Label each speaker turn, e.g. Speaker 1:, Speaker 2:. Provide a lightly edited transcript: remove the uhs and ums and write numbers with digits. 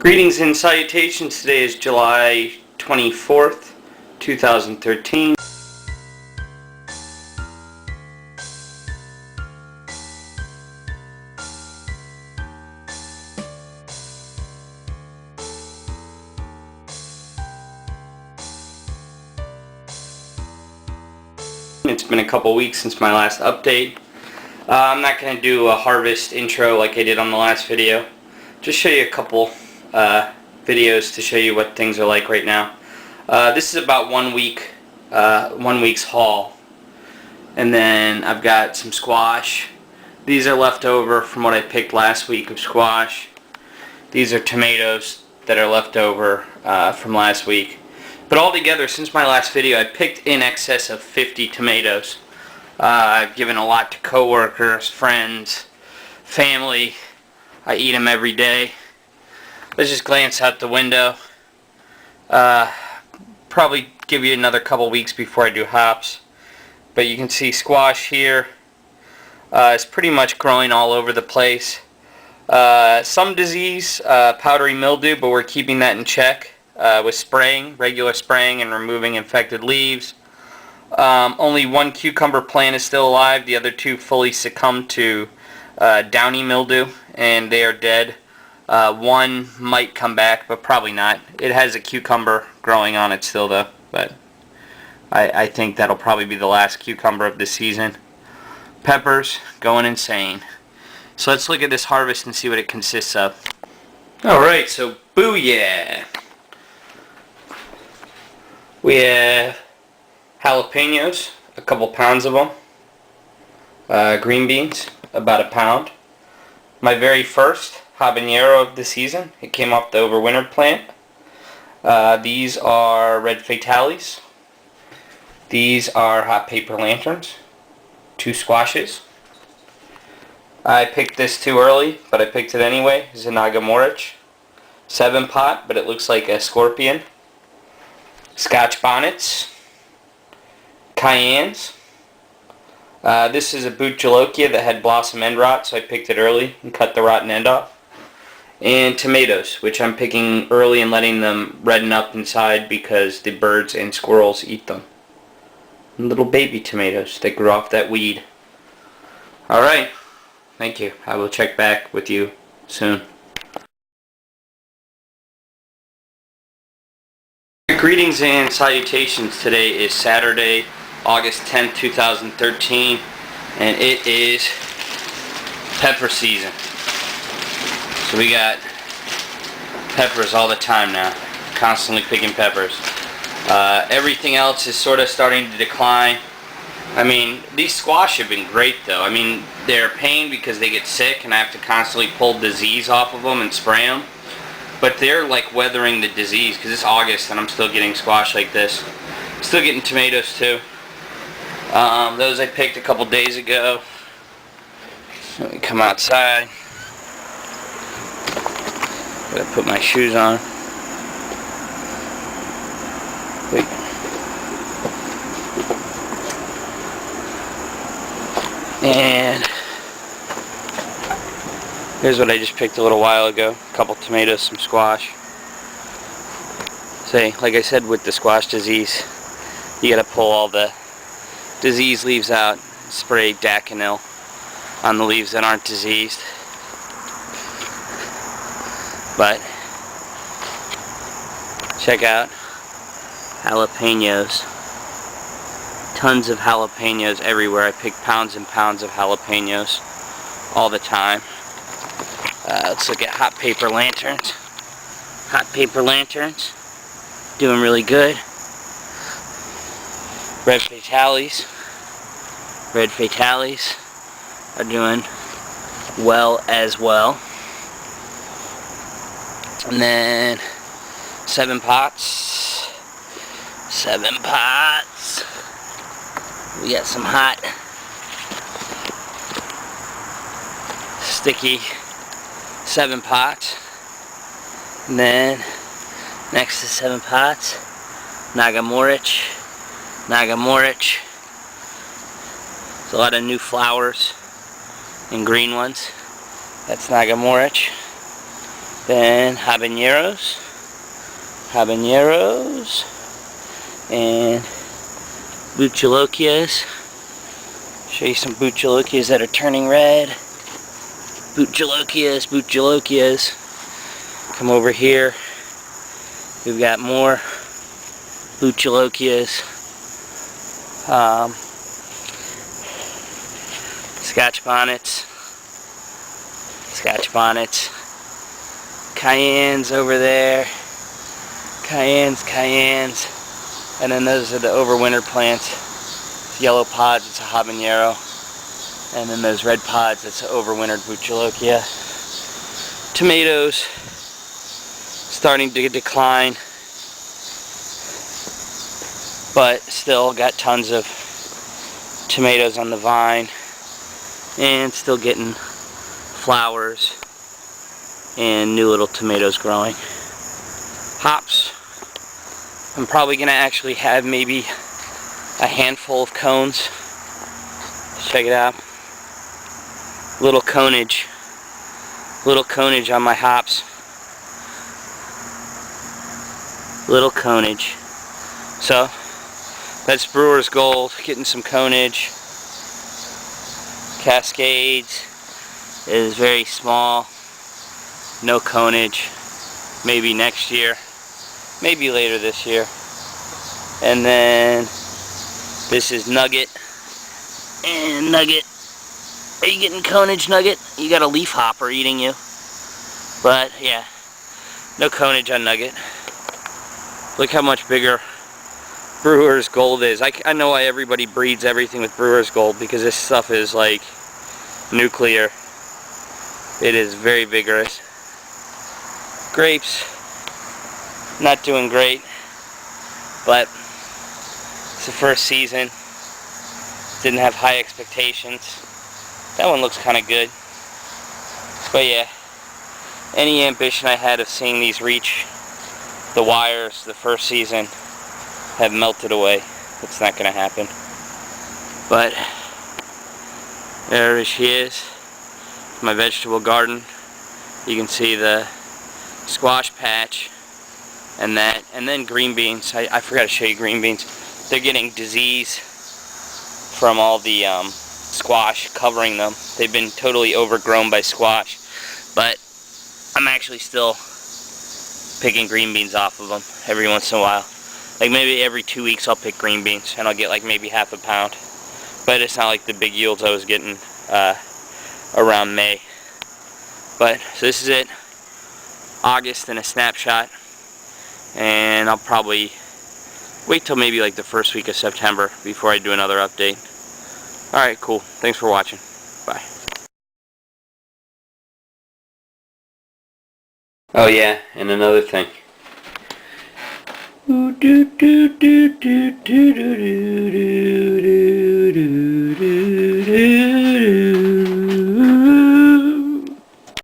Speaker 1: Greetings and salutations. Today is July 24th, 2013. It's been a couple weeks since my last update. I'm not going to do a harvest intro like I did on the last video. Just show you a couple videos to show you what things are like right now. This is about 1 week's haul. And then I've got some squash. These are left over from what I picked last week of squash. These are tomatoes that are left over from last week. But altogether, since my last video, I picked in excess of 50 tomatoes. I've given a lot to coworkers, friends, family. I eat them every day. Let's just glance out the window. Probably give you another couple weeks before I do hops. But you can see squash here. It's pretty much growing all over the place. Some disease, powdery mildew, but we're keeping that in check with spraying, regular spraying, and removing infected leaves. Only one cucumber plant is still alive. The other two fully succumbed to downy mildew, and they are dead. One might come back, but probably not. It has a cucumber growing on it still, though. But I think that'll probably be the last cucumber of the season. Peppers going insane. So let's look at this harvest and see what it consists of. Alright, so booyah! We have jalapenos, a couple pounds of them. Green beans, about a pound. My very first habanero of the season. It came off the overwintered plant. These are red fatales. These are hot paper lanterns. 2 squashes. I picked this too early, but I picked it anyway. Nagamorich. 7-pot, but it looks like a scorpion. Scotch bonnets. Cayennes. This is a boot jalokia that had blossom end rot, so I picked it early and cut the rotten end off. And tomatoes, which I'm picking early and letting them redden up inside because the birds and squirrels eat them. And little baby tomatoes that grew off that weed. Alright, thank you. I will check back with you soon. Greetings and salutations. Today is Saturday, August 10th, 2013, and it is pepper season. So we got peppers all the time now, constantly picking peppers. Everything else is sort of starting to decline. I mean, these squash have been great though. I mean, they're a pain because they get sick and I have to constantly pull disease off of them and spray them. But they're like weathering the disease because it's August and I'm still getting squash like this. Still getting tomatoes too. Those I picked a couple days ago. Let me come outside. Gotta put my shoes on. Wait. And here's what I just picked a little while ago. A couple tomatoes, some squash. Say, like I said with the squash disease, you gotta pull all the diseased leaves out, spray Daconil on the leaves that aren't diseased. But check out jalapenos. Tons of jalapenos everywhere. I pick pounds and pounds of jalapenos all the time. Let's look at hot paper lanterns. Hot paper lanterns doing really good. Red fatales. Red fatales are doing well as well. And then 7 pots. 7 pots. We got some hot, sticky 7 pots. And then next to 7 pots, Nagamorich. Nagamorich. There's a lot of new flowers and green ones. That's Nagamorich. Then habaneros, and bucholokias. Show you some bucholokias that are turning red. Bucholokias. Come over here. We've got more bucholokias. Scotch bonnets. Cayennes over there. Cayennes. And then those are the overwintered plants. It's yellow pods, it's a habanero. And then those red pods, it's an overwintered bucholokia. Tomatoes starting to decline, but still got tons of tomatoes on the vine, and still getting flowers and new little tomatoes growing. Hops, I'm probably going to actually have maybe a handful of cones. Check it out. Little conage on my hops. Little conage. So that's Brewer's Gold, getting some conage. Cascades is very small, no conage. Maybe next year, maybe later this year. And then this is Nugget. And Nugget, are you getting conage, Nugget? You got a leaf hopper eating you. But yeah, no conage on Nugget. Look how much bigger Brewer's Gold is. I know why everybody breeds everything with Brewer's Gold, because this stuff is like nuclear. It is very vigorous. Grapes, not doing great, but it's the first season. Didn't have high expectations. That one looks kind of good. But yeah, any ambition I had of seeing these reach the wires the first season have melted away. It's not going to happen. But there she is, my vegetable garden. You can see the squash patch and that, and then green beans. I forgot to show you green beans. They're getting disease from all the squash covering them. They've been totally overgrown by squash, but I'm actually still picking green beans off of them every once in a while. Like maybe every 2 weeks I'll pick green beans, and I'll get like maybe half a pound. But it's not like the big yields I was getting around May. But so this is it, August in a snapshot, and I'll probably wait till maybe like the first week of September before I do another update. Alright, cool. Thanks for watching. Bye. Oh yeah, and another thing.